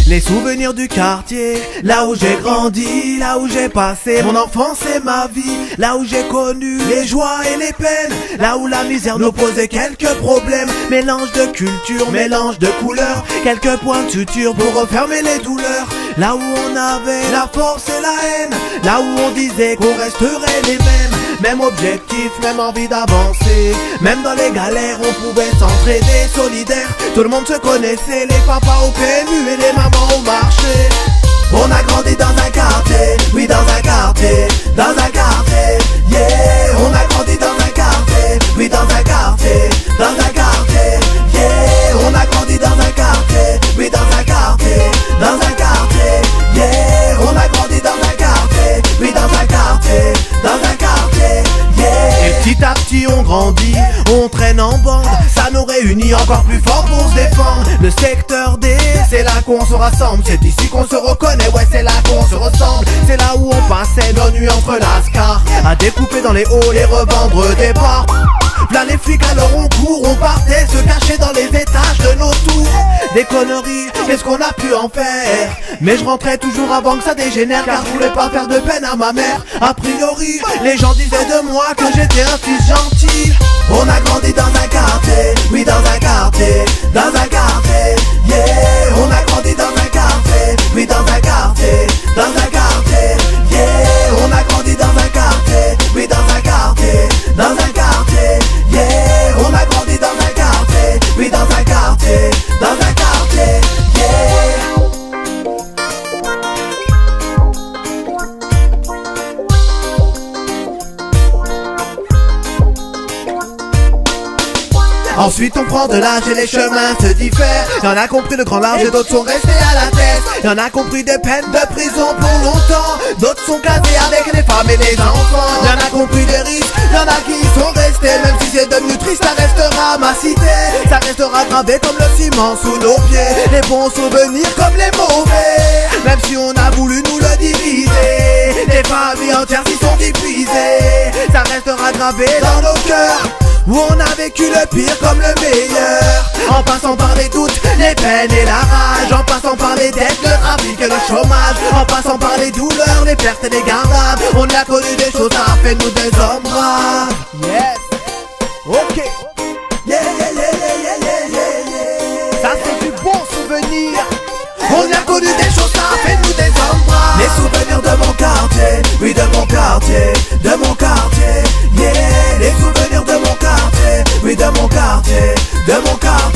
Les souvenirs du quartier, là où j'ai grandi, là où j'ai passé mon enfance et ma vie, là où j'ai connu les joies et les peines, là où la misère nous posait quelques problèmes. Mélange de culture, mélange de couleurs, quelques points de suture pour refermer les douleurs. Là où on avait la force et la haine, là où on disait qu'on resterait les mêmes. Même objectif, même envie d'avancer. Même dans les galères, on pouvait s'entraider, solidaires. Tout le monde se connaissait, les papas au PMU et les mamans au marché. On a grandi dans un quartier, oui dans un quartier, dans un quartier, yeah. On a grandi dans un quartier, oui dans un quartier, dans un quartier, yeah. On a grandi dans un quartier, oui dans un quartier, dans un quartier, yeah. On a grandi dans un quartier, oui dans un quartier, dans un quartier, yeah. Et petit à petit on grandit, on traîne en bande, ça nous réunit encore plus fort pour se défendre. Le secteur D, c'est là qu'on se rassemble, c'est ici qu'on se reconnaît, ouais c'est là qu'on se ressemble. C'est là où on passait nos nuits entre lascars, à découper dans les halls et revendre des parts. Là les flics alors on court, on partait se cacher dans les étages de nos tours. Des conneries, qu'est-ce qu'on a pu en faire? Mais je rentrais toujours avant que ça dégénère, car je voulais pas faire de peine à ma mère. A priori, les gens disaient de moi que j'étais un fils gentil. On a grandi dans un quartier, oui dans un quartier, dans un quartier, yeah. On a grandi dans un quartier, oui dans un quartier, dans un quartier, yeah. On a grandi dans un quartier, oui dans un quartier, dans un quartier, yeah. On a grandi dans un quartier, oui dans un quartier, dans un quartier, yeah. Ensuite on prend de l'âge et les chemins se diffèrent. Y'en a compris le grand large et d'autres sont restés à la tête. Y'en a compris des peines de prison pour longtemps, d'autres sont casés avec les femmes et les enfants. Y'en a compris des risques, y'en a qui sont restés. Même si c'est devenu triste, ça restera ma cité. Ça restera gravé comme le ciment sous nos pieds, les bons souvenirs comme les mauvais. Même si on a voulu nous le diviser, des familles entières s'y sont divisées. Ça restera gravé dans nos cœurs, où on a vécu le pire comme le meilleur. En passant par les doutes, les peines et la rage, en passant par les dettes, le trafic et le chômage, en passant par les douleurs, les pertes et les gardables. On a connu des choses, ça a fait de nous des hommes braves. Yes, ok, yeah, yeah, yeah, yeah, yeah, yeah, yeah. Ça c'est du bon souvenir. On a connu des choses, ça a fait de nous des hommes braves. Les souvenirs de mon quartier, oui de mon quartier, de mon quartier, yeah. Les souvenirs de mon quartier, oui de mon quartier, de mon quartier.